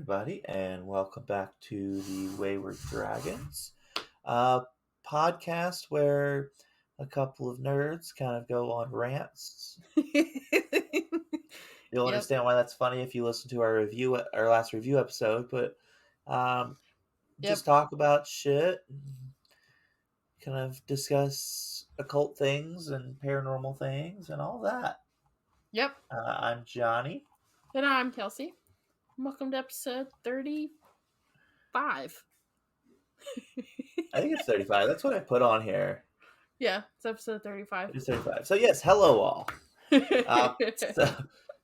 everybody, and welcome back to the Wayward Dragons podcast where a couple of nerds kind of go on rants. You'll understand why that's funny if you listen to our last review episode, but just talk about shit, kind of discuss occult things and paranormal things and all that. Yep. I'm Johnny. And I'm Kelsey. Welcome to episode 35. I think it's 35. That's what I put on here. Yeah, it's episode 35. It's 35. So yes, hello all. So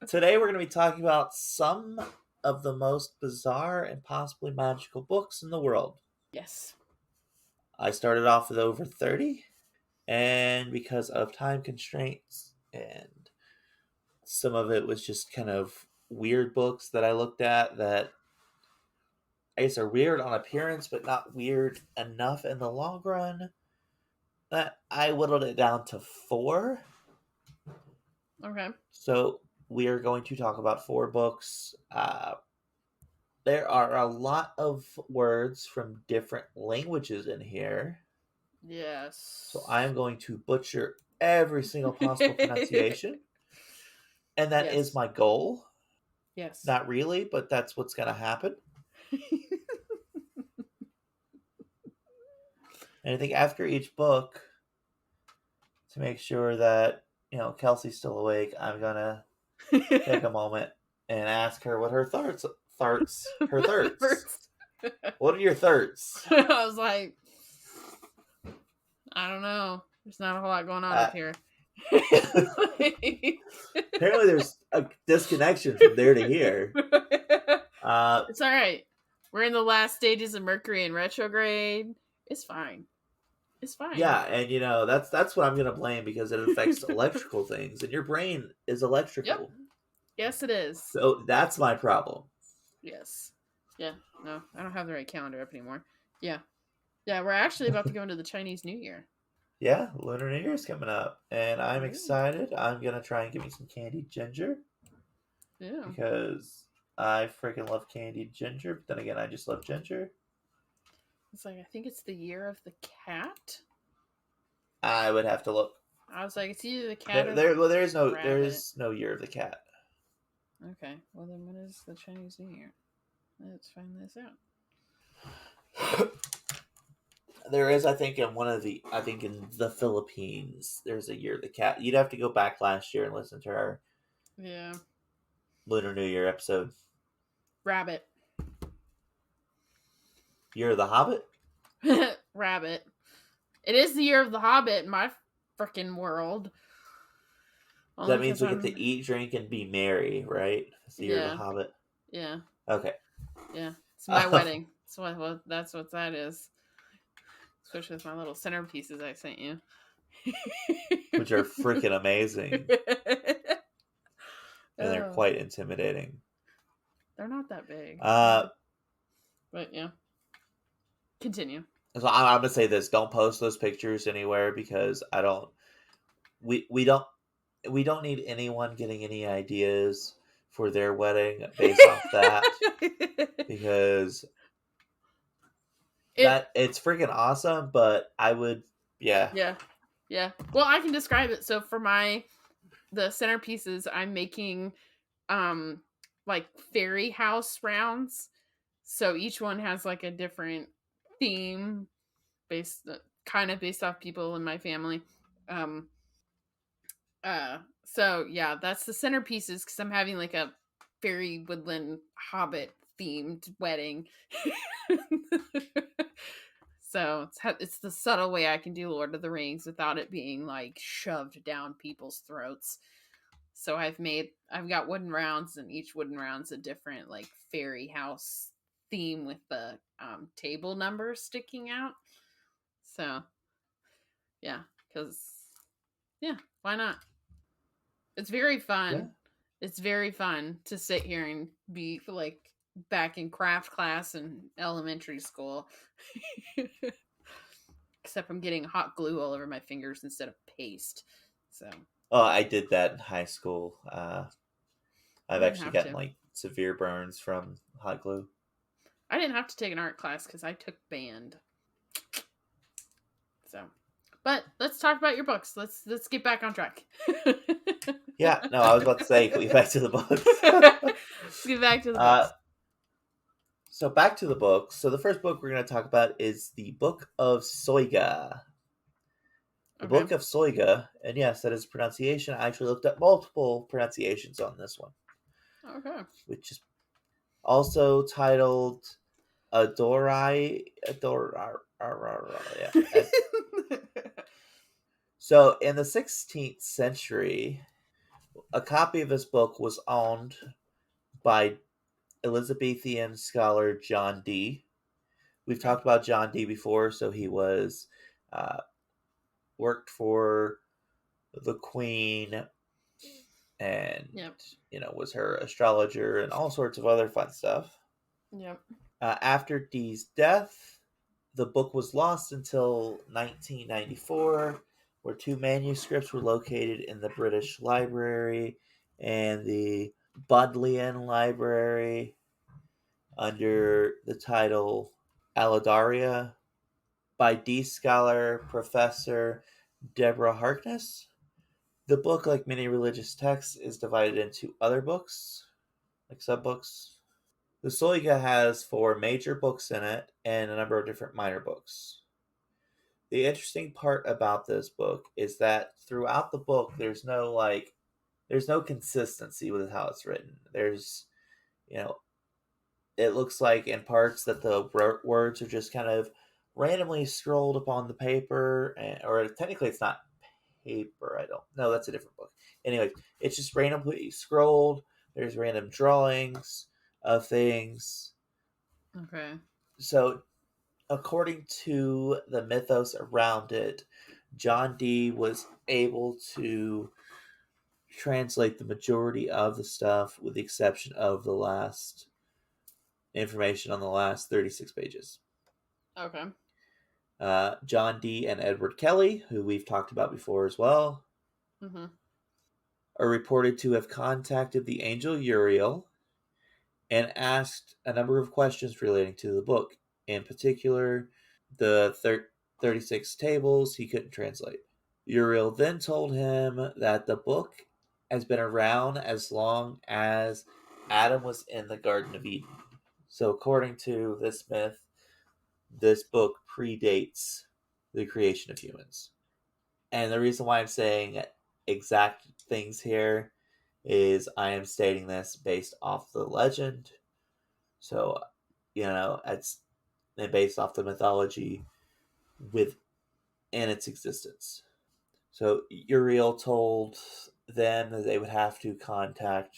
today we're going to be talking about some of the most bizarre and possibly magical books in the world. Yes. I started off with over 30, and because of time constraints and some of it was just kind of weird books that I looked at that I guess are weird on appearance, but not weird enough in the long run, that I whittled it down to 4. Okay. So we are going to talk about 4 books. There are a lot of words from different languages in here. Yes. So I am going to butcher every single possible pronunciation. And that is my goal. Yes. Not really, but that's what's going to happen. And I think after each book, to make sure that, Kelsey's still awake, I'm going to take a moment and ask her what her thirds. What are your thirds? I was like, I don't know. There's not a whole lot going on up here. Apparently there's a disconnection from there to here. It's all right. We're in the last stages of Mercury in retrograde. It's fine. It's fine. Yeah, and that's what I'm gonna blame because it affects electrical things, and your brain is electrical. Yep. Yes, it is. So that's my problem. Yes. Yeah. No, I don't have the right calendar up anymore. Yeah. Yeah, we're actually about to go into the Chinese New Year. Yeah, Lunar New Year is coming up, and I'm excited. I'm gonna try and get me some candied ginger. Yeah. Because I freaking love candied ginger, but then again, I just love ginger. It's like, I think it's the year of the cat. I would have to look. I was like, it's either the cat or there is no year of the cat. Okay, well then when is the Chinese New Year? Let's find this out. There is, I think, in the Philippines, there's a year of the cat. You'd have to go back last year and listen to our Lunar New Year episode. Rabbit. Year of the Hobbit? Rabbit. It is the year of the Hobbit in my freaking world. That means we get to eat, drink, and be merry, right? It's the year of the Hobbit. Yeah. Okay. Yeah. It's my wedding. That's what that is. Especially with my little centerpieces I sent you. Which are freaking amazing. And they're quite intimidating. They're not that big. But yeah. Continue. So I'm going to say this. Don't post those pictures anywhere because we don't need anyone getting any ideas for their wedding based off that. Because it's freaking awesome, but I would, Yeah. Well, I can describe it. So for the centerpieces, I'm making, like fairy house rounds. So each one has like a different theme based off people in my family. So yeah, that's the centerpieces because I'm having like a fairy woodland hobbit themed wedding. So it's the subtle way I can do Lord of the Rings without it being like shoved down people's throats. So I've got wooden rounds, and each wooden round's a different like fairy house theme with the table numbers sticking out. So yeah, why not? It's very fun. Yeah. It's very fun to sit here and be like back in craft class in elementary school. Except I'm getting hot glue all over my fingers instead of paste. So I did that in high school. I've actually gotten like severe burns from hot glue. I didn't have to take an art class because I took band. So, but let's talk about your books. Let's get back on track. Yeah, no, I was about to say, can we get back to the books? Let's get back to the books. So back to the books. So the first book we're going to talk about is the Book of Soyga. The Book of Soyga, and yes, that is pronunciation. I actually looked up multiple pronunciations on this one. Okay. Which is also titled Adorai. Yeah. So in the 16th century, a copy of this book was owned by Elizabethan scholar John Dee. We've talked about John Dee before, so he was worked for the Queen and was her astrologer and all sorts of other fun stuff. Yep. After Dee's death, the book was lost until 1994, where 2 manuscripts were located in the British Library and the Bodleian Library under the title Aladaria by Dee scholar Professor Deborah Harkness. The book, like many religious texts, is divided into other books, like subbooks. The Soyga has 4 major books in it and a number of different minor books. The interesting part about this book is that throughout the book, there's no consistency with how it's written. There's, it looks like in parts that the words are just kind of randomly scrolled upon the paper, or technically it's not paper. I don't know. That's a different book. Anyway, it's just randomly scrolled. There's random drawings of things. Okay. So, according to the mythos around it, John Dee was able to translate the majority of the stuff, with the exception of the last information on the last 36 pages. Okay. John Dee and Edward Kelly, who we've talked about before as well, are reported to have contacted the angel Uriel and asked a number of questions relating to the book. In particular, the 36 tables he couldn't translate. Uriel then told him that the book has been around as long as Adam was in the Garden of Eden. So according to this myth, this book predates the creation of humans. And the reason why I'm saying exact things here is I am stating this based off the legend. So, it's based off the mythology within its existence. So Uriel told them that they would have to contact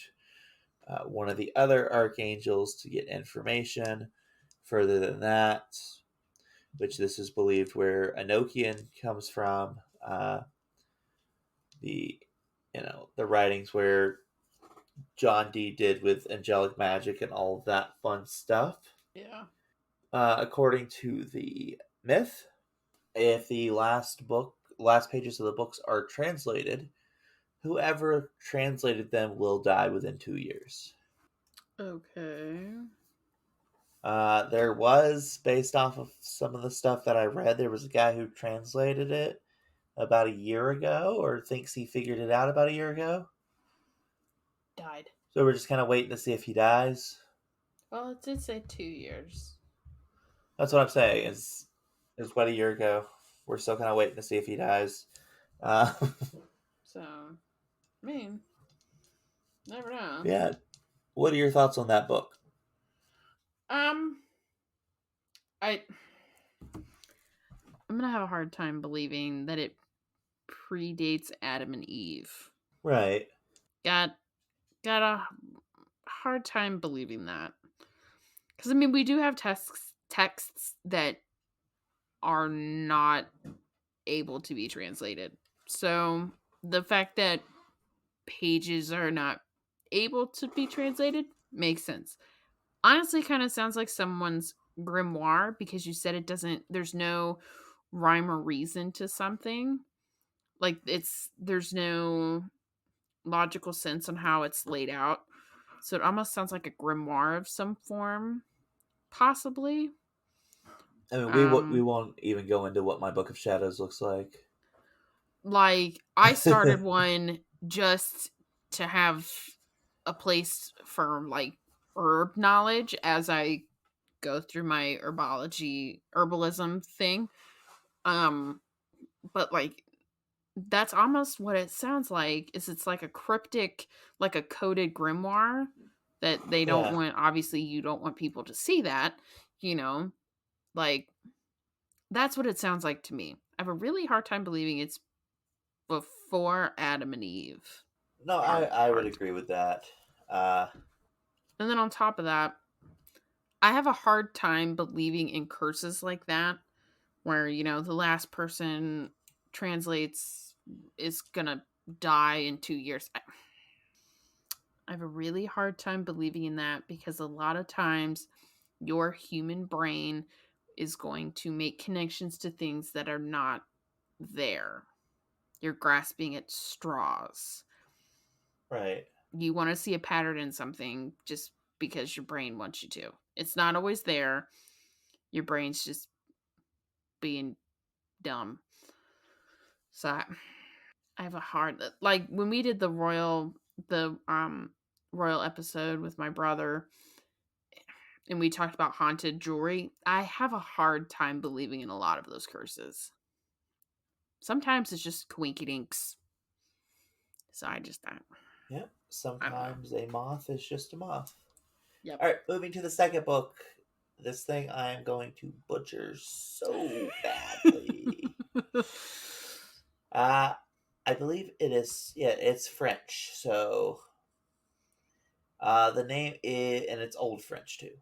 one of the other archangels to get information. Further than that, which this is believed where Enochian comes from, the writings where John Dee did with angelic magic and all of that fun stuff. Yeah. According to the myth, if the last pages of the books are translated, whoever translated them will die within 2 years. Okay. There was, based off of some of the stuff that I read, there was a guy who translated it about a year ago, or thinks he figured it out about a year ago. Died. So we're just kind of waiting to see if he dies. Well, it did say 2 years. That's what I'm saying. It's about a year ago. We're still kind of waiting to see if he dies. So, I mean, never know. Yeah. What are your thoughts on that book? I'm gonna have a hard time believing that it predates Adam and Eve. Right. Got a hard time believing that. Because, I mean, we do have texts that are not able to be translated. So, the fact that pages are not able to be translated makes sense. Honestly, kind of sounds like someone's grimoire, because you said there's no rhyme or reason to something. Like, there's no logical sense on how it's laid out. So it almost sounds like a grimoire of some form, possibly. I mean, we Um, won't even go into what my Book of Shadows looks like. like I started one just to have a place for like herb knowledge as I go through my herbalism thing. Um, but like that's almost what it sounds like. Is it's like a cryptic, like a coded grimoire that they don't Yeah, want. Obviously, you don't want people to see that. Like that's what it sounds like to me. I have a really hard time believing it's before Adam and Eve. no, Hard, I would hard. agree with that. Uh, And then on top of that, I have a hard time believing in curses like that, where, the last person translates is gonna die in 2 years. I have a really hard time believing in that because a lot of times your human brain is going to make connections to things that are not there. You're grasping at straws. right. You want to see a pattern in something just because your brain wants you to. It's not always there. Your brain's just being dumb. So I have a hard, like when we did the royal episode with my brother and we talked about haunted jewelry, I have a hard time believing in a lot of those curses. Sometimes it's just coinkydinks. So Yep. I don't know. Sometimes a moth is just a moth. Yep. All right, moving to the second book. This thing I am going to butcher so badly. Uh, I believe it is. Yeah, it's French. So, the name is, and it's Old French too.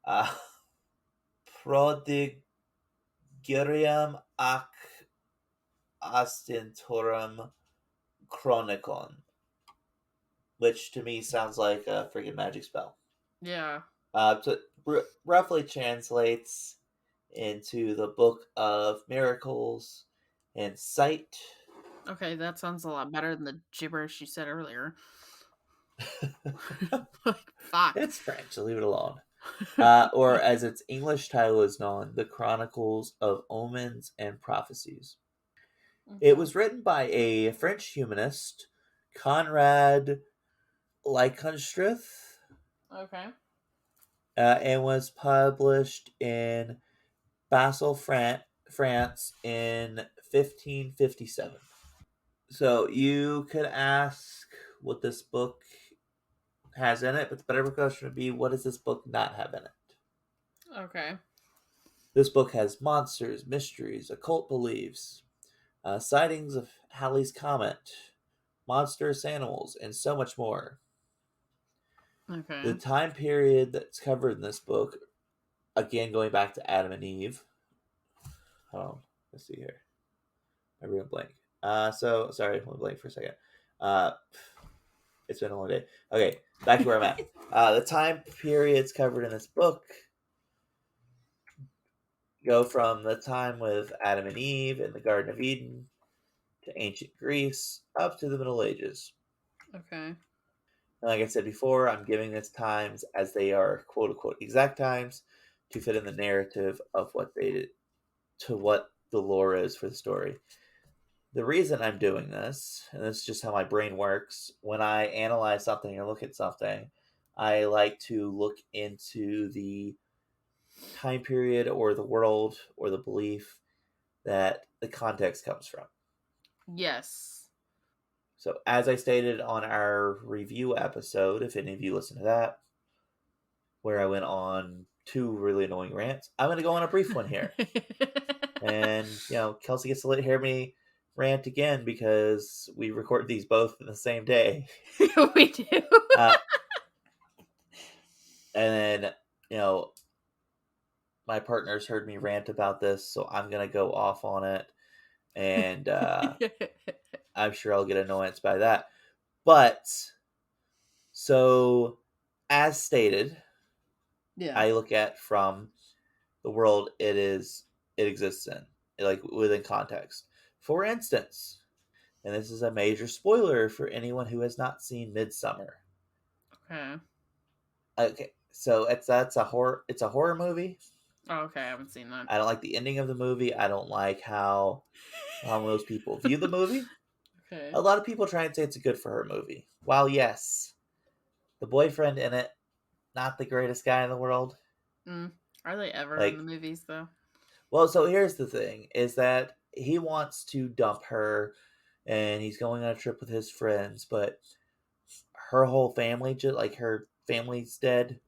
Uh, Prodigorium ac Ostentorum Cronicon, which to me sounds like a freaking magic spell. Yeah. So roughly translates into the Book of Miracles and Sight. Okay, that sounds a lot better than the gibberish you said earlier. Like, fuck. It's French, so leave it alone. Or as its English title is known, The Chronicles of Omens and Prophecies. It Okay. was written by a French humanist, Conrad Leconstrith, Okay. and was published in Basel, France in 1557. So you could ask what this book has in it, but the better question would be, what does this book not have in it? Okay. This book has monsters, mysteries, occult beliefs, sightings of Halley's Comet, monstrous animals, and so much more. The Okay. time period that's covered in this book, again going back to Adam and Eve. Hold on, let's see here. I went blank. So sorry, I went blank for a second. Uh, it's been a long day. Okay, back to where I'm at. The time periods covered in this book go from the time with Adam and Eve in the Garden of Eden to ancient Greece up to the Middle Ages. Okay. And like I said before, I'm giving this times as they are quote unquote exact times to fit in the narrative of what they did to what the lore is for the story. The reason I'm doing this, and this is just how my brain works, when I analyze something or look at something, I like to look into the time period or the world or the belief that the context comes from. Yes. So, as I stated on our review episode, if any of you listen to that, where I went on two really annoying rants, I'm going to go on a brief one here. And, Kelsey gets to hear me rant again because we record these both in the same day. We do. Uh, and then, my partner's heard me rant about this, so I'm going to go off on it. And I'm sure I'll get annoyance by that. But, so, as stated, Yeah. I look at from the world it exists in, like within context. For instance, and this is a major spoiler for anyone who has not seen Midsummer. Okay. Okay, so that's a horror. It's a horror movie. Oh, okay, I haven't seen that. I don't like the ending of the movie. I don't like how most people view the movie. Okay. A lot of people try and say it's a good for her movie. While yes, the boyfriend in it, not the greatest guy in the world. Mm. Are they ever in the Like, movies though? well, so here's the thing: is that he wants to dump her, and he's going on a trip with his friends, but her whole family, just like her family's dead,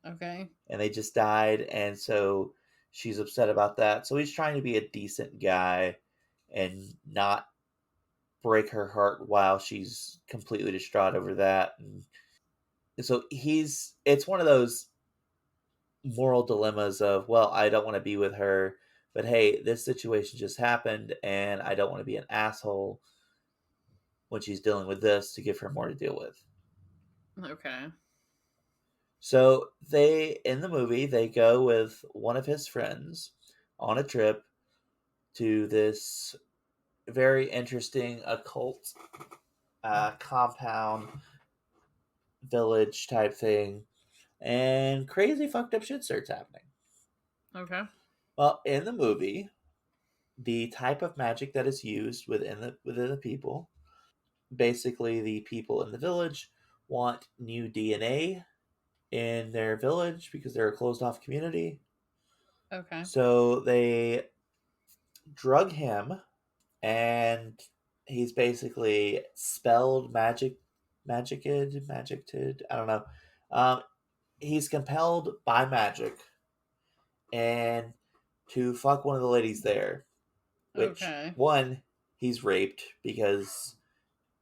Okay. and they just died, and so she's upset about that. So he's trying to be a decent guy and not break her heart while she's completely distraught over that. And so it's one of those moral dilemmas of, well, I don't want to be with her, but hey, this situation just happened and I don't want to be an asshole when she's dealing with this to give her more to deal with. Okay. So they in the movie they go with one of his friends on a trip to this very interesting occult compound village type thing, and crazy fucked up shit starts happening. Okay. Well, in the movie, the type of magic that is used within the people, basically the people in the village want new DNA in their village because they're a closed off community. Okay. So they drug him, and he's basically spelled magicted. I don't know. Um, he's compelled by magic and to fuck one of the ladies there. Which Okay. one, he's raped because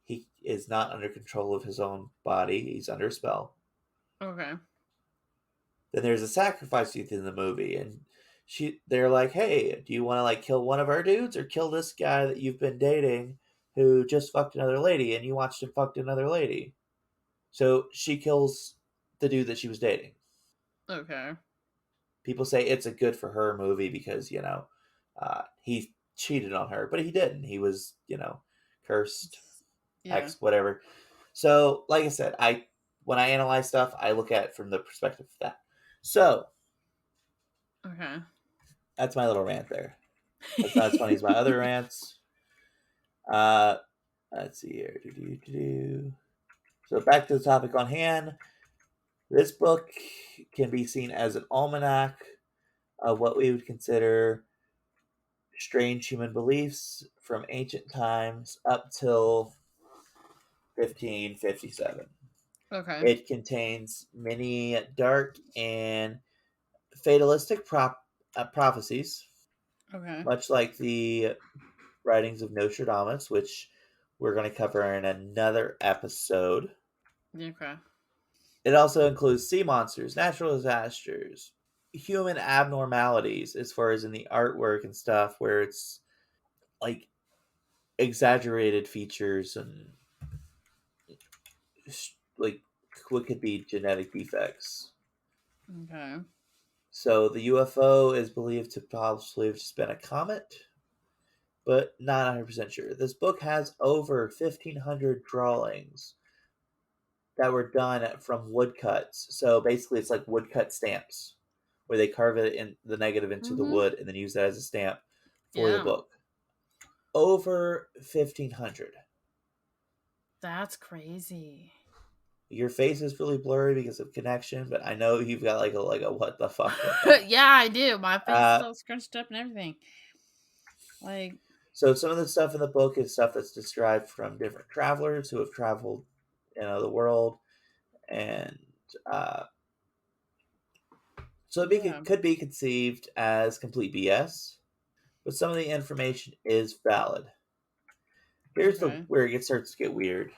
he is not under control of his own body. He's under spell. Okay. Then there's a sacrifice youth in the movie, and they're like, "Hey, do you want to like kill one of our dudes or kill this guy that you've been dating who just fucked another lady and you watched him fuck another lady?" So she kills the dude that she was dating. Okay. People say it's a good for her movie because he cheated on her, but he didn't. He was cursed, Yeah. ex, whatever. So, like I said, I when I analyze stuff, I look at it from the perspective of that. So Okay. that's my little rant there. That's not as funny as my other rants. Uh, let's see here. So back to the topic on hand. This book can be seen as an almanac of what we would consider strange human beliefs from ancient times up till 1557. Okay. It contains many dark and fatalistic prophecies, Okay. much like the writings of Nostradamus, which we're going to cover in another episode. Okay. It also includes sea monsters, natural disasters, human abnormalities, as far as in the artwork and stuff, where it's like exaggerated features and like what could be genetic defects. Okay. So the UFO is believed to possibly have just been a comet, but not 100% sure. This book has over 1,500 drawings that were done from woodcuts. So basically, it's like woodcut stamps where they carve it in the negative into the Mhm. wood and then use that as a stamp for the Yeah. book. Over 1,500. That's crazy. Your face is really blurry because of connection, but I know you've got like a what the fuck look on. Yeah, I do. My face is Uh, all scrunched up and everything. Like, so some of the stuff in the book is stuff that's described from different travelers who have traveled, the world, and uh, so yeah. could be conceived as complete BS, but some of the information is valid. Here's the Okay. where it starts to get weird.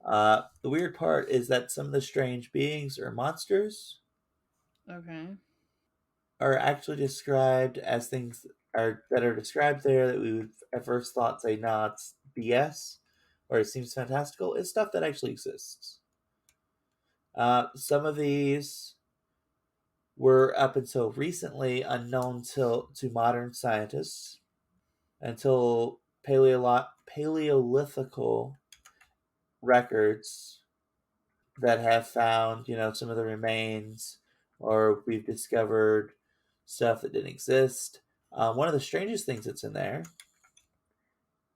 The weird part is that some of the strange beings or monsters Okay. are actually described as things that are described there that we would at first thought say, nah, it's BS or it seems fantastical, is stuff that actually exists. Some of these were up until recently unknown to modern scientists until Paleolithical records that have found, some of the remains, or we've discovered stuff that didn't exist. One of the strangest things that's in there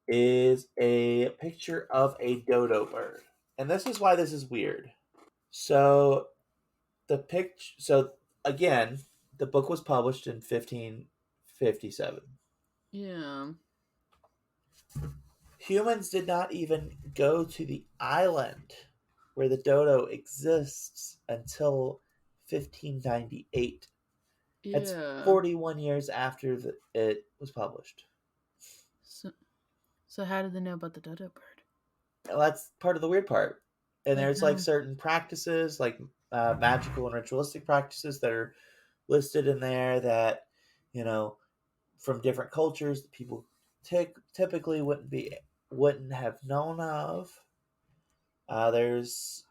is a picture of a dodo bird. And this is why this is weird. So again, the book was published in 1557. Yeah. Humans did not even go to the island where the dodo exists until 1598. That's Yeah. 41 years after it was published. So how did they know about the dodo bird? Well, that's part of the weird part. And Like there's like certain practices, like magical and ritualistic practices that are listed in there that, from different cultures that people typically wouldn't have known of. There's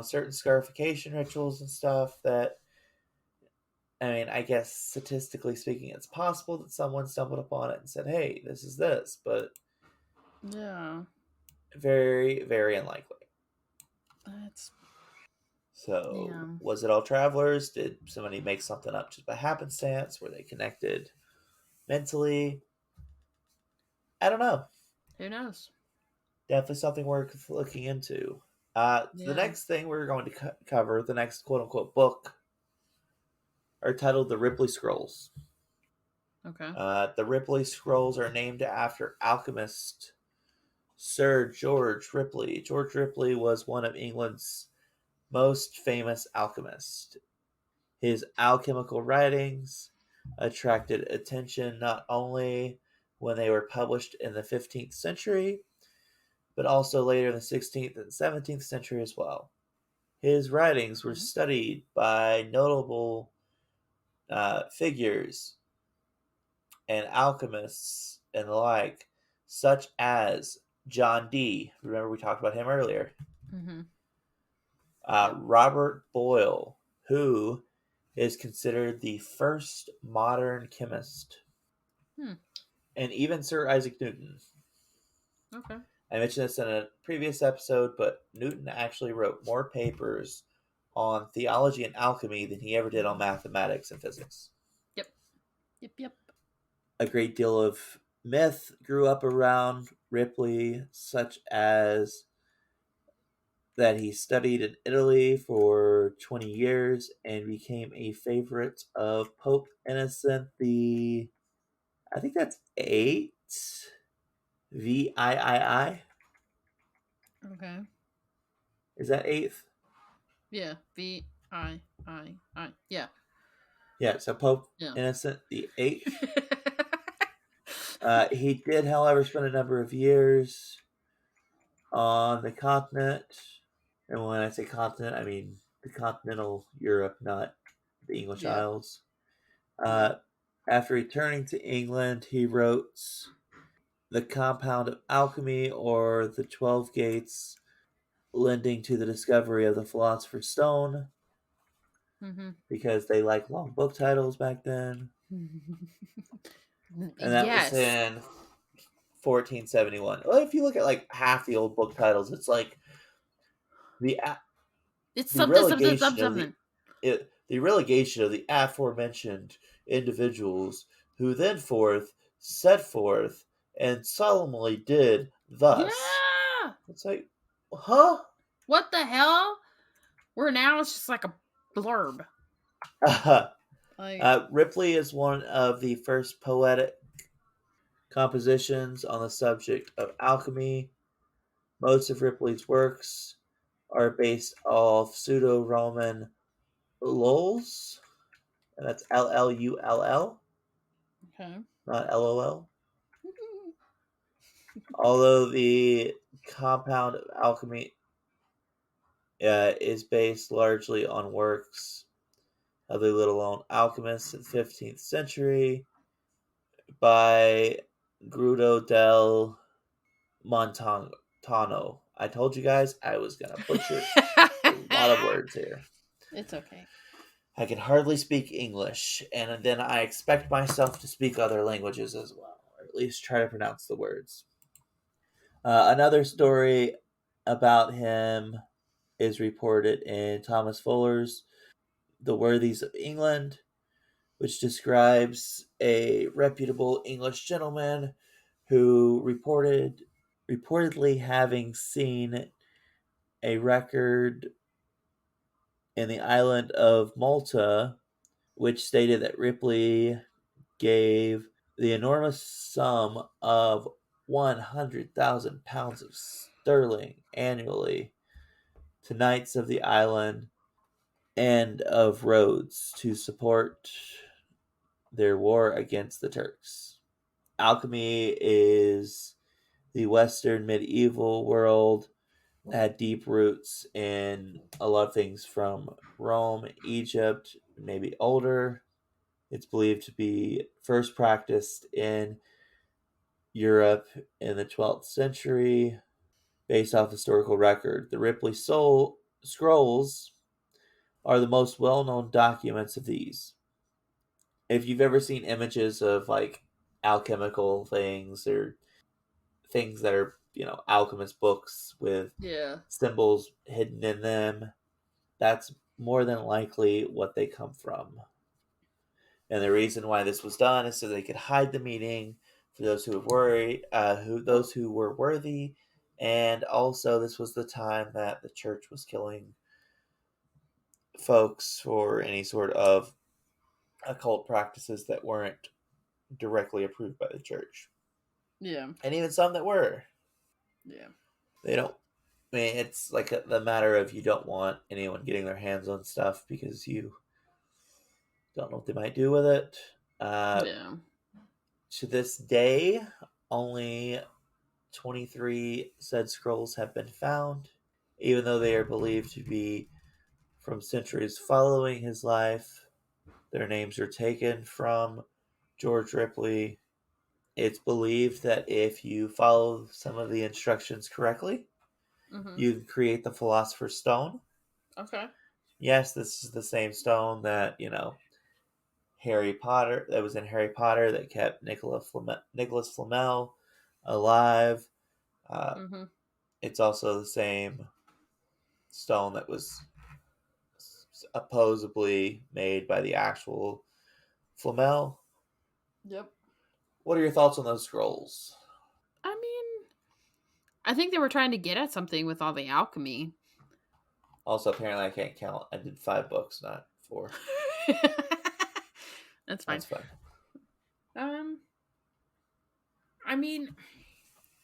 certain scarification rituals and stuff that, I mean, I guess statistically speaking, it's possible that someone stumbled upon it and said, "Hey, this is this," but yeah, very, very unlikely. that's So, yeah. was it all travelers? Did somebody make something up just by happenstance? Were they connected mentally? I don't know. Who knows? Definitely something worth looking into. The Yeah. next thing we're going to cover, the next quote unquote book, are titled the Ripley Scrolls. Okay. The Ripley Scrolls are named after alchemist Sir George Ripley. George Ripley was one of England's most famous alchemists. His alchemical writings attracted attention not only when they were published in the 15th century, but also later in the 16th and 17th century as well. His writings were studied by notable figures and alchemists and the like, such as John Dee. Remember, we talked about him earlier. Mm-hmm. Robert Boyle, who is considered the first modern chemist, and even Sir Isaac Newton. Okay. I mentioned this in a previous episode, but Newton actually wrote more papers on theology and alchemy than he ever did on mathematics and physics. Yep. Yep. Yep. A great deal of myth grew up around Ripley, such as that he studied in Italy for 20 years and became a favorite of Pope Innocent the, I think that's 8, VIII. Okay. Is that 8th? Yeah. VIII. Yeah. Yeah, so Pope Yeah. Innocent the 8th. He did, however, spend a number of years on the continent. And when I say continent, I mean the continental Europe, not the English Yeah. Isles. After returning to England, he wrote The Compound of Alchemy, or The 12 Gates, lending to the discovery of the Philosopher's Stone, because they liked long book titles back then. And that was in 1471. Well, if you look at like half the old book titles, it's like it's the something, relegation something. The relegation of the aforementioned individuals who then set forth and solemnly did thus. Yeah. It's like, huh? What the hell? Where now it's just like a blurb. Ripley is one of the first poetic compositions on the subject of alchemy. Most of Ripley's works are based off pseudo-Roman lulls, and that's Llull, Okay. not LOL. Although the compound of alchemy is based largely on works of the little-known alchemists in the 15th century by Grudo del Montano. I told you guys I was going to butcher a lot of words here. It's okay. I can hardly speak English, and then I expect myself to speak other languages as well, or at least try to pronounce the words. Another story about him is reported in Thomas Fuller's The Worthies of England, which describes a reputable English gentleman who reportedly having seen a record in the island of Malta, which stated that Ripley gave the enormous sum of 100,000 pounds of sterling annually to knights of the island and of Rhodes to support their war against the Turks. Alchemy is the Western medieval world, had deep roots in a lot of things from Rome, Egypt, maybe older. It's believed to be first practiced in Europe in the 12th century based off historical record. The Ripley Scrolls are the most well known documents of these. If you've ever seen images of like alchemical things or things that are, alchemist books with Yeah. symbols hidden in them, that's more than likely what they come from. And the reason why this was done is so they could hide the meaning for those those who were worthy, and also this was the time that the church was killing folks for any sort of occult practices that weren't directly approved by the church, Yeah. and even some that were. Yeah. They don't. I mean, it's like the matter of you don't want anyone getting their hands on stuff because you don't know what they might do with it. Yeah. To this day, only 23 said scrolls have been found, even though they are believed to be from centuries following his life. Their names are taken from George Ripley. It's believed that if you follow some of the instructions correctly, Mm-hmm. you can create the Philosopher's Stone. Okay. Yes, this is the same stone that, Harry Potter, that was in Harry Potter, that kept Nicholas Flamel alive. Uh, Mm-hmm. it's also the same stone that was supposedly made by the actual Flamel. Yep. What are your thoughts on those scrolls? I mean, I think they were trying to get at something with all the alchemy. Also, apparently, I can't count. I did 5 books, not 4. That's fine. That's fine. Um, I mean,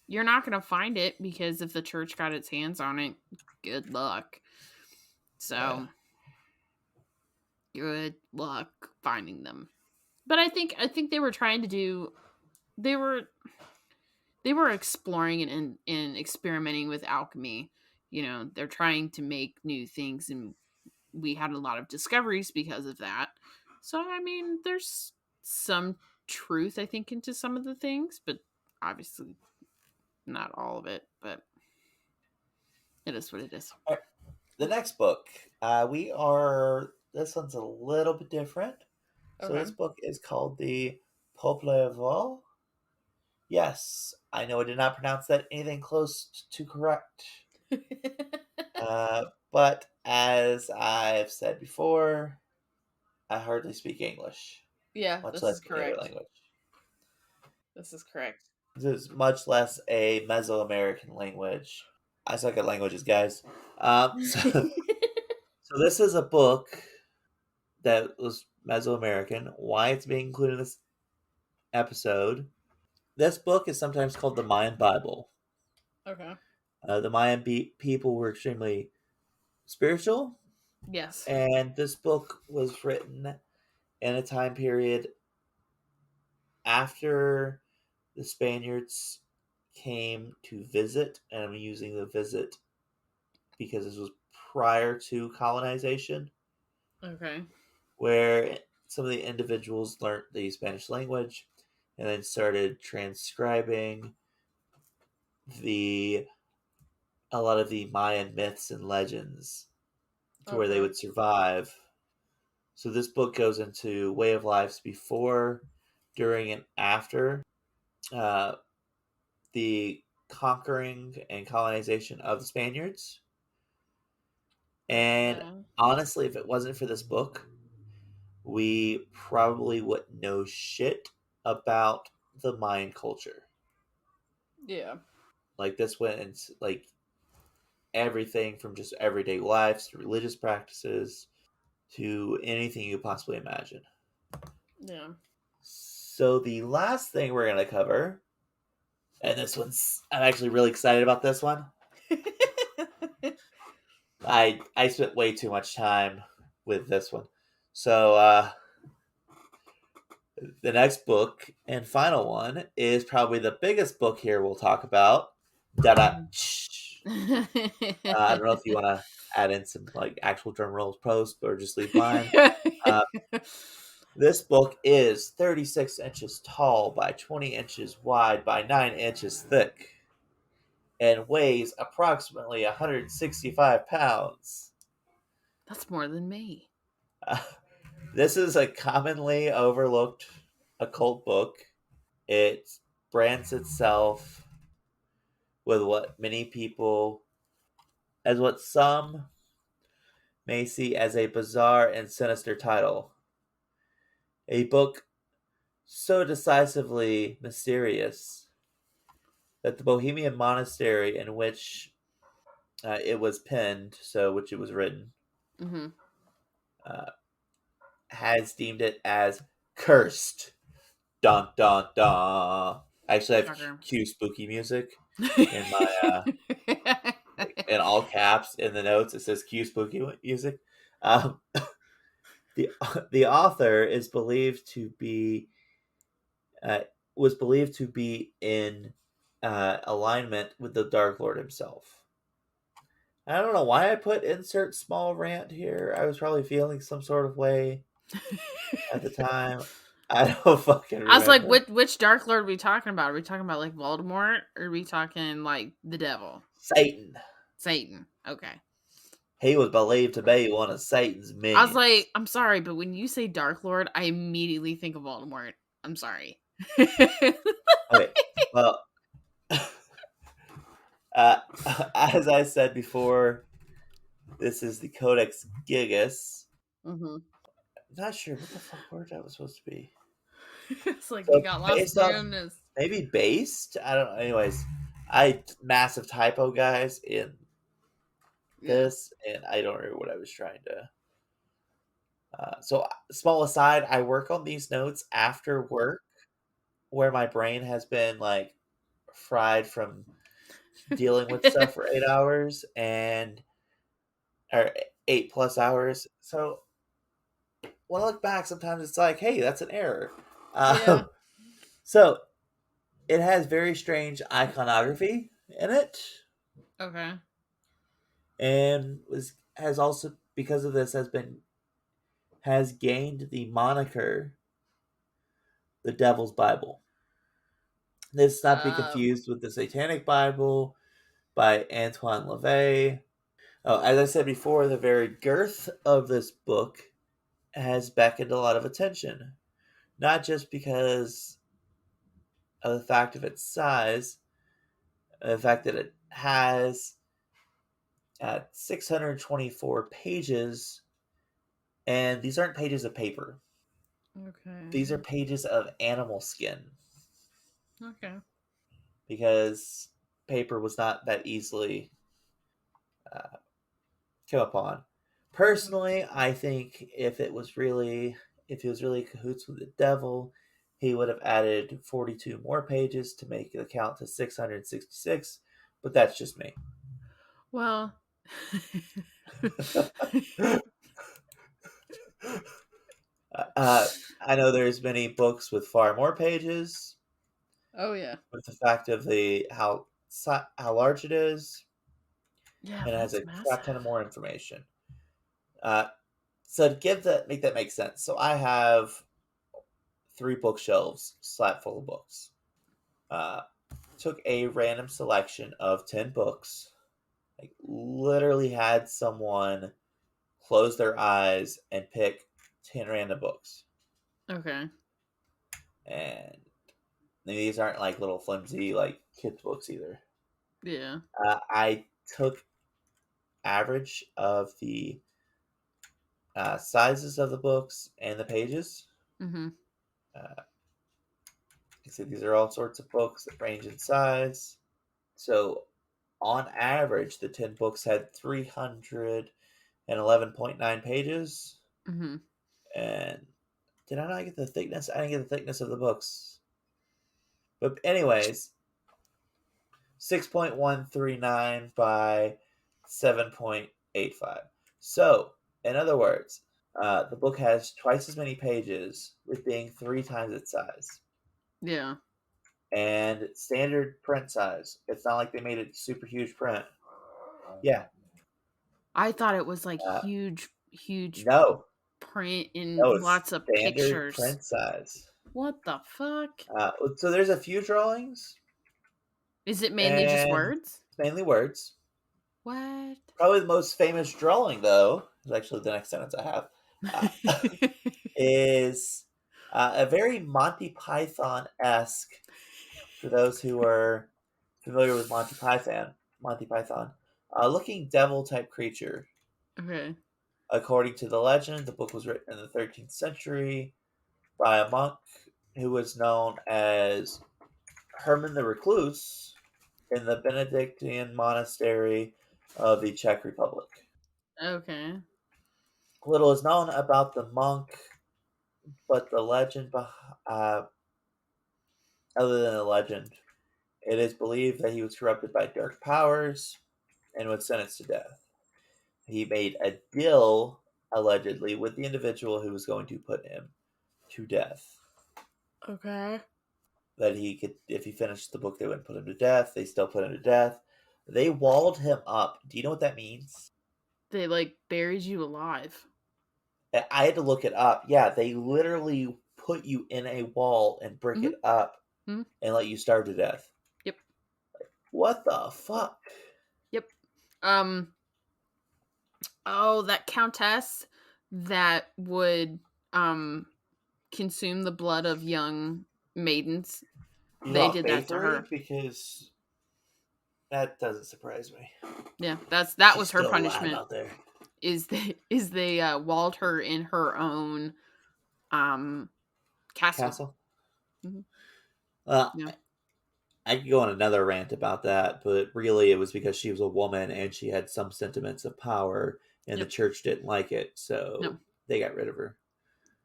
you're not gonna find it because if the church got its hands on it, good luck. Yeah. So, good luck finding them. But I think they were trying to do. They were exploring and experimenting with alchemy. They're trying to make new things, and we had a lot of discoveries because of that. So, I mean, there's some truth, I think, into some of the things, but obviously not all of it. But it is what it is. All right. The next book, this one's a little bit different. So Okay. this book is called the Popol Vuh. Yes, I know I did not pronounce that anything close to correct. But as I've said before, I hardly speak English, Yeah, much this less is any other correct. language. This is correct. This is much less a Mesoamerican language. I suck at languages, guys. So this is a book that was Mesoamerican. Why it's being included in this episode. This book is sometimes called the Mayan Bible. Okay. The Mayan people were extremely spiritual, Yes. and this book was written in a time period after the Spaniards came to visit, and I'm using the visit because this was prior to colonization, Okay. where some of the individuals learned the Spanish language and then started transcribing the a lot of the Mayan myths and legends to where they Okay. would survive. So this book goes into way of lives before, during, and after uh, the conquering and colonization of the Spaniards. And Yeah. honestly, if it wasn't for this book, we probably wouldn't know shit about the Mayan culture. Yeah. Like this went into like everything from just everyday lives to religious practices to anything you possibly imagine. Yeah. So the last thing we're going to cover, and this one's I'm actually really excited about this one. I spent way too much time with this one. So the next book and final one is probably the biggest book here we'll talk about. Da da. I don't know if you want to add in some like actual drum rolls post or just leave mine. Uh, this book is 36 inches tall by 20 inches wide by 9 inches thick and weighs approximately 165 pounds. That's more than me. Uh, this is a commonly overlooked occult book. It brands itself with what many people, as what some may see as a bizarre and sinister title. A book so decisively mysterious that the Bohemian monastery in which it was penned, so which it was written, Mm-hmm. uh, has deemed it as cursed. Dun dun dun. I actually have Shocker. cue spooky music in my in all caps in the notes. It says cue spooky music. Um, the the author is believed to be uh, was believed to be in alignment with the Dark Lord himself. I don't know why I put insert small rant here. I was probably feeling some sort of way at the time. I don't fucking I was like, remember. which Dark Lord are we talking about? Are we talking about like Voldemort? Or are we talking like the devil? Satan. Satan. Okay. He was believed to be one of Satan's I was like, minions. I'm sorry, but when you say Dark Lord, I immediately think of Voldemort. I'm sorry. Okay, well, uh, as I said before, this is the Codex Gigas. Mm-hmm. I'm not sure what the fuck word that was supposed to be. It's like you So got lost based doing on this. maybe based. I don't know. Anyways, I massive typo guys in Yeah. this, and I don't remember what I was trying to. So small aside, I work on these notes after work, where my brain has been like fried from dealing with stuff for 8 hours and or 8 plus hours. So when I look back, sometimes it's like, hey, that's an error. Yeah. So it has very strange iconography in it, Okay. and was has also because of this has gained the moniker the Devil's Bible. This not to be Um. confused with the Satanic Bible by Antoine LaVey. Oh, as I said before, the very girth of this book has beckoned a lot of attention, not just because of the fact of its size, the fact that it has 624 pages, and these aren't pages of paper. Okay. These are pages of animal skin Okay. because paper was not that easily uh, come upon. Personally, I think if he was really cahoots with the devil, he would have added 42 more pages to make the count to 666, but that's just me. Well. I know there's many books with far more pages, Oh yeah. with the fact of the how large it is, Yeah, and it has that's a crap ton massive. of more information. Uh, so to make that make sense, so I have three bookshelves slap full of books. Uh, took a random selection of 10 books. Like literally had someone close their eyes and pick 10 random books. Okay. And these aren't like little flimsy like kids books either. Yeah. Uh, I took average of the sizes of the books and the pages. Mm-hmm. You see, these are all sorts of books that range in size. So, on average, the 10 books had 311.9 pages. Mm-hmm. And did I not get the thickness? I didn't get the thickness of the books. But anyways, 6.139 by 7.85. So, in other words, the book has twice as many pages, with being 3 times its size. Yeah. And standard print size. It's not like they made it super huge print. Yeah. I thought it was like Uh, huge no. print and No, it's lots of standard pictures. print size. What the fuck? So there's a few drawings. Is it mainly just words? It's mainly words. What? Probably the most famous drawing, though, is actually the next sentence I have, is a very Monty Python-esque, for those who are familiar with Monty Python, looking devil-type creature. Okay. According to the legend, the book was written in the 13th century by a monk who was known as Herman the Recluse in the Benedictine monastery of the Czech Republic. Okay. Little is known about the monk, but the legend, other than the legend, it is believed that he was corrupted by dark powers and was sentenced to death. He made a deal, allegedly, with the individual who was going to put him to death. Okay. That he could, if he finished the book, they wouldn't put him to death. They still put him to death. They walled him up. Do you know what that means? They like buried you alive. I had to look it up. Yeah, they literally put you in a wall and brick it up and let you starve to death. Yep. What the fuck? Yep. Oh, that countess that would consume the blood of young maidens. They did that to her because that doesn't surprise me. Yeah, that She's was her still punishment. alive out there. Is they walled her in her own castle. Mm-hmm. Yeah. I could go on another rant about that, but really it was because she was a woman and she had some sentiments of power, and the church didn't like it, so they got rid of her.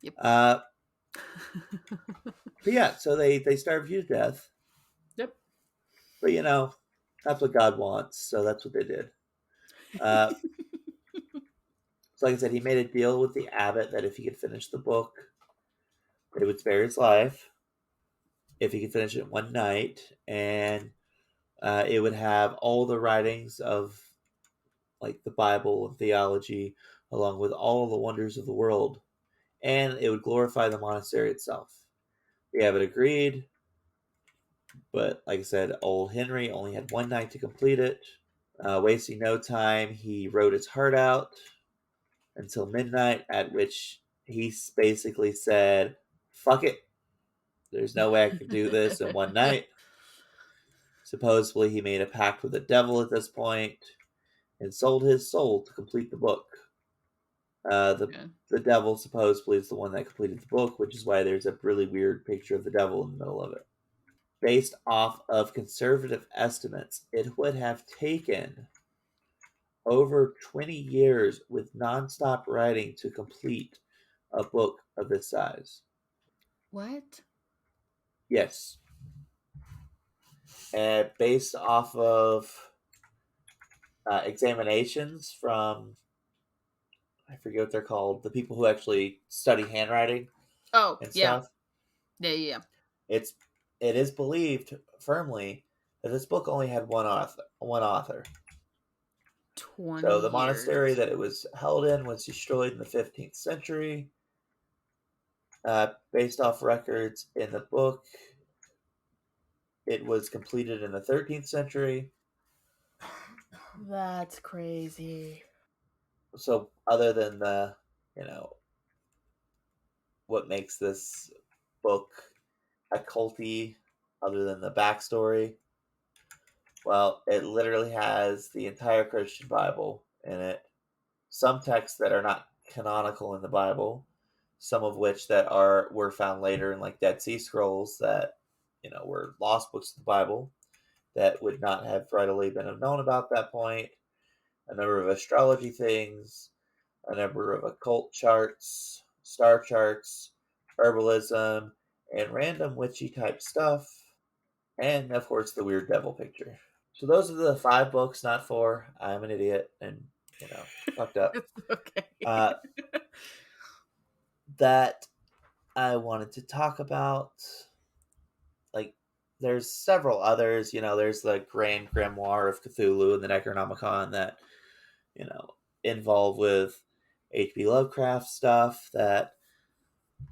Yep. But yeah, so they starved you to death. Yep. But you know, that's what God wants, so that's what they did. So like I said, he made a deal with the abbot that if he could finish the book, they would spare his life. If he could finish it one night, and it would have all the writings of like the Bible and theology, along with all the wonders of the world, and it would glorify the monastery itself. The abbot agreed, but like I said, old Henry only had one night to complete it. Wasting no time, he wrote his heart out until midnight, at which he basically said, fuck it. There's no way I could do this in one night. Supposedly, he made a pact with the devil at this point and sold his soul to complete the book. The devil supposedly is the one that completed the book, which is why there's a really weird picture of the devil in the middle of it. Based off of conservative estimates, it would have taken over 20 years with nonstop writing to complete a book of this size. What? Yes. And based off of examinations from, I forget what they're called, the people who actually study handwriting and stuff. Yeah. It is believed firmly that this book only had one author. 20 So the years. monastery that it was held in was destroyed in the 15th century. Based off records in the book, it was completed in the 13th century. That's crazy. So other than the, what makes this book occulty, other than the backstory, well, it literally has the entire Christian Bible in it. Some texts that are not canonical in the Bible, some of which that were found later in like Dead Sea Scrolls that were lost books of the Bible that would not have readily been known about that point. A number of astrology things, a number of occult charts, star charts, herbalism, and random witchy type stuff, and of course the weird devil picture. So those are the 5 books, not 4. I'm an idiot and fucked up. It's okay. That I wanted to talk about. Like, there's several others. There's the Grand Grimoire of Cthulhu and the Necronomicon that involve with H.P. Lovecraft stuff that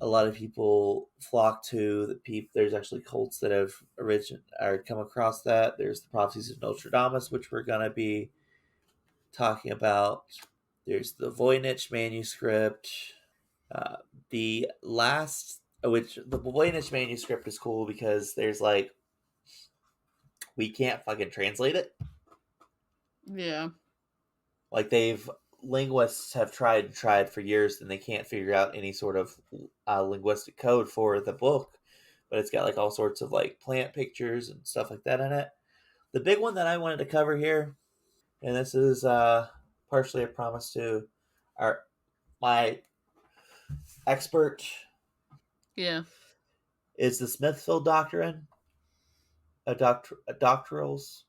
a lot of people flock to. There's actually cults that have come across that. There's the Prophecies of Nostradamus, which we're gonna be talking about. There's the Voynich manuscript. The Voynich manuscript is cool because there's like we can't fucking translate it. Yeah. Like linguists have tried for years and they can't figure out any sort of linguistic code for the book, but it's got like all sorts of like plant pictures and stuff like that in it. The big one that I wanted to cover here, and this is partially a promise to my expert, Yeah. is the Smithfield doctrine, doctorals.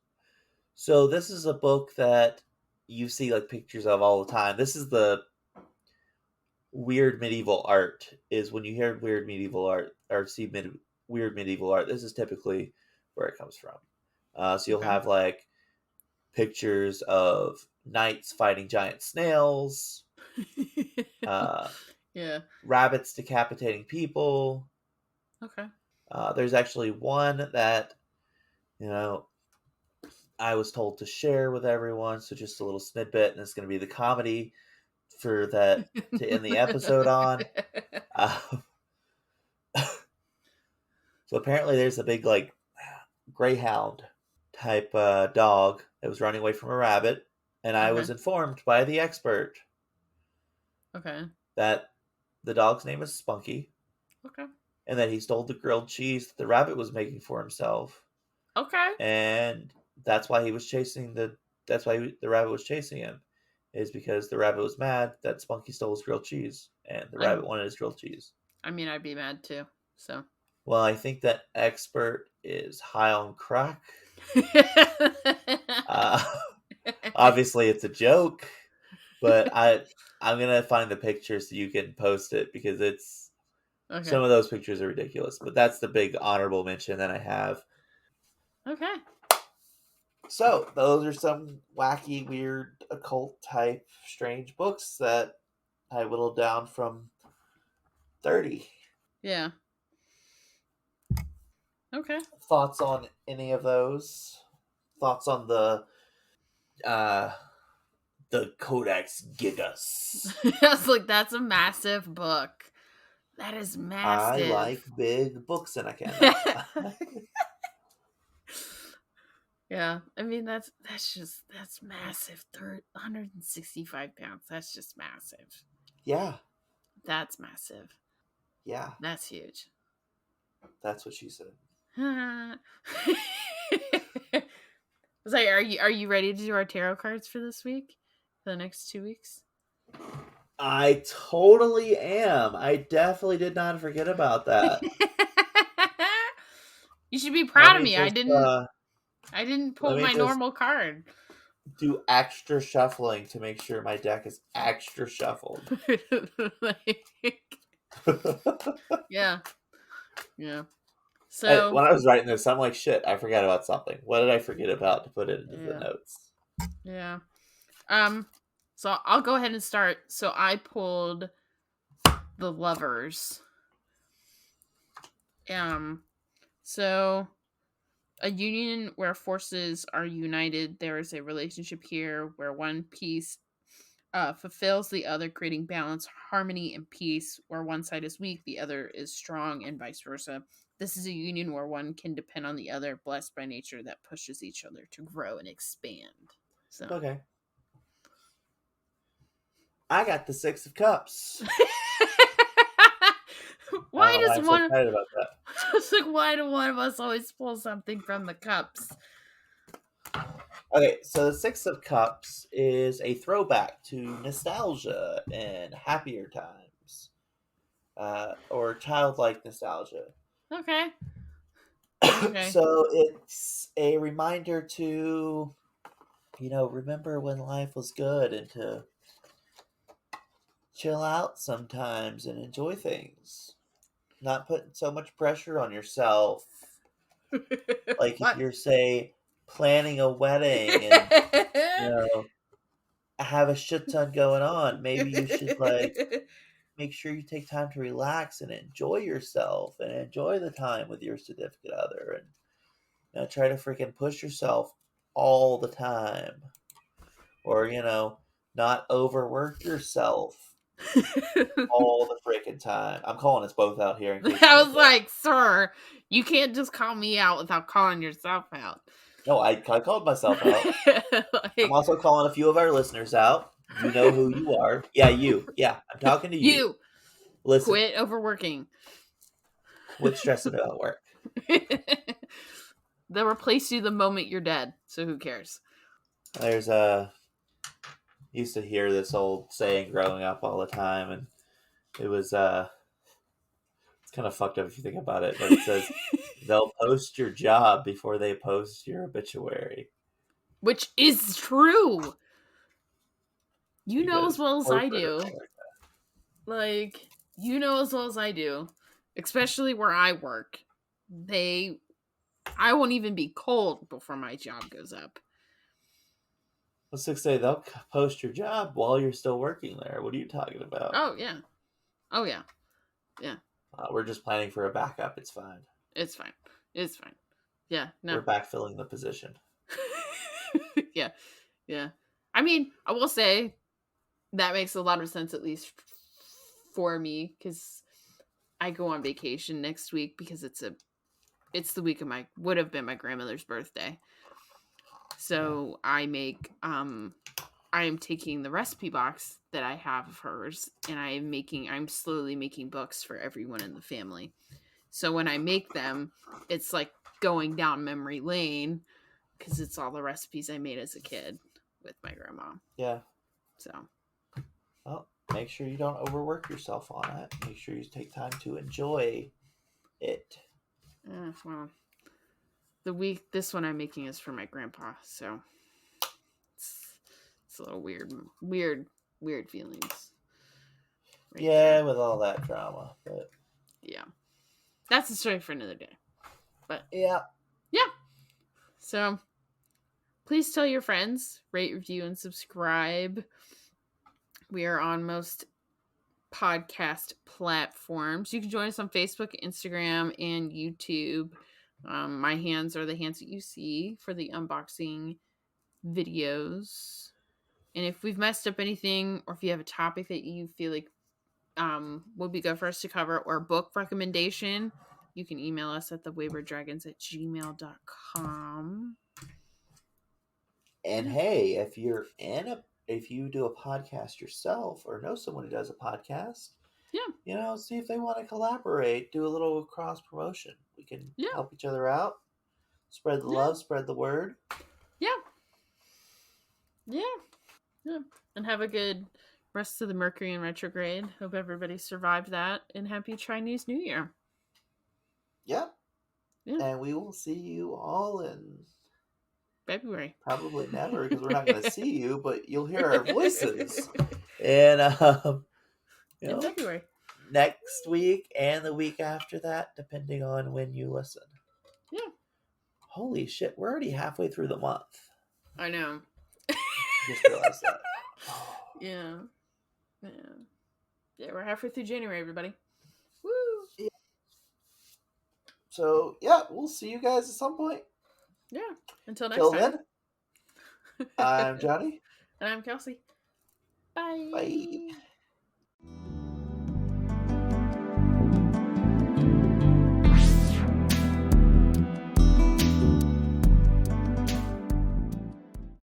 So this is a book that you see like pictures of all the time. This is the weird medieval art. Is when you hear weird medieval art or see weird medieval art, this is typically where it comes from. So you'll Okay. have like pictures of knights fighting giant snails, Yeah. rabbits decapitating people. Okay. There's actually one that I was told to share with everyone. So just a little snippet, and it's going to be the comedy for that to end the episode on. So apparently there's a big like greyhound type dog that was running away from a rabbit, and I was Okay. informed by the expert Okay. that the dog's name is Spunky, Okay. and that he stole the grilled cheese that the rabbit was making for himself, Okay. and that's why he was chasing the. That's why the rabbit was chasing him, is because the rabbit was mad that Spunky stole his grilled cheese, and the I rabbit wanted his grilled cheese. I mean, I'd be mad too. So. Well, I think that expert is high on crack. Uh, obviously, it's a joke, but I'm gonna find the picture so you can post it because Okay. some of those pictures are ridiculous. But that's the big honorable mention that I have. Okay. So those are some wacky, weird, occult type, strange books that I whittled down from 30. Yeah. Okay. Thoughts on any of those? Thoughts on uh the Codex Gigas? I was like, that's a massive book. That is I massive. like big books and I cannot. Yeah. I mean, that's massive. 165 pounds. That's just massive. Yeah, That's massive. yeah, That's huge. that's what she said. I was like, are you ready to do our tarot cards for this week? For the next 2 weeks? I totally am. I definitely did not forget about that. You should be Let proud of me me. I just didn't let pull me my just normal card. do extra shuffling to make sure my deck is extra shuffled. Like, yeah. Yeah. When So, I was writing this, I'm like, shit, I forgot about something. What did I forget about to put it into the yeah. notes? Yeah. So I'll go ahead and start. So I pulled the Lovers. So a union where forces are united. There is a relationship here where one piece fulfills the other, creating balance, harmony, and peace. Where one side is weak, the other is strong, and vice versa. This is a union where one can depend on the other, blessed by nature that pushes each other to grow and expand. So, Okay. I got the Six of Cups. I Why don't know why does I'm so one? excited about that. Just like, why do one of us always pull something from the cups? Okay, so the Six of Cups is a throwback to nostalgia and happier times, or childlike nostalgia. Okay. Okay. So it's a reminder to, remember when life was good and to chill out sometimes and enjoy things. Not putting so much pressure on yourself. Like if What? you're, say, planning a wedding and, have a shit ton going on, maybe you should, make sure you take time to relax and enjoy yourself and enjoy the time with your significant other and try to freaking push yourself all the time. Or, not overwork yourself all the freaking time. I'm calling us both out here in case you I can't was tell. like, sir, you can't just call me out without calling yourself out. No, I called myself out. I'm also calling a few of our listeners out. You know who you are. Yeah, you. Yeah, I'm talking to you. You Listen, quit overworking. quit stressing about work. They'll replace you the moment you're dead. So who cares? There's used to hear this old saying growing up all the time, and it was it's kind of fucked up if you think about it, but it says they'll post your job before they post your obituary. Which is true. You know Because as well as I corporate do. Like, you know as well as I do. Especially where I work. I won't even be cold before my job goes up. Let's just say they'll post your job while you're still working there. What are you talking about? Oh, yeah. Oh, yeah. Yeah. We're just planning for a backup. It's fine. It's fine. It's fine. Yeah, no. We're backfilling the position. Yeah. Yeah. I mean, I will say that makes a lot of sense, at least for me, because I go on vacation next week because it's the week of would have been my grandmother's birthday. So I am taking the recipe box that I have of hers, and I'm slowly making books for everyone in the family. So when I make them, it's like going down memory lane because it's all the recipes I made as a kid with my grandma. Yeah. So. Well, make sure you don't overwork yourself on it. Make sure you take time to enjoy it. Well, this one I'm making is for my grandpa, so it's a little weird feelings. Right there. With all that drama, but yeah, that's a story for another day. But yeah. So please tell your friends, rate, review, and subscribe. We are on most podcast platforms. You can join us on Facebook, Instagram, and YouTube. My hands are the hands that you see for the unboxing videos. And if we've messed up anything, or if you have a topic that you feel like would be good for us to cover, or a book recommendation, you can email us at thewaywarddragons@gmail.com. And hey, if you do a podcast yourself or know someone who does a podcast, see if they want to collaborate, do a little cross promotion. We can help each other out, spread the love, spread the word. Yeah. And have a good rest of the Mercury in retrograde. Hope everybody survived that, and happy Chinese New Year. Yep. Yeah. And we will see you all in February. Probably never, because we're not going to see you, but you'll hear our voices. And in February. Next week and the week after that, depending on when you listen. Yeah. Holy shit, we're already halfway through the month. I know. Just realized that. Yeah, we're halfway through January, everybody. Woo! Yeah. So, yeah, we'll see you guys at some point. Yeah, until next time. Then, I'm Johnny. And I'm Kelsey. Bye. Bye.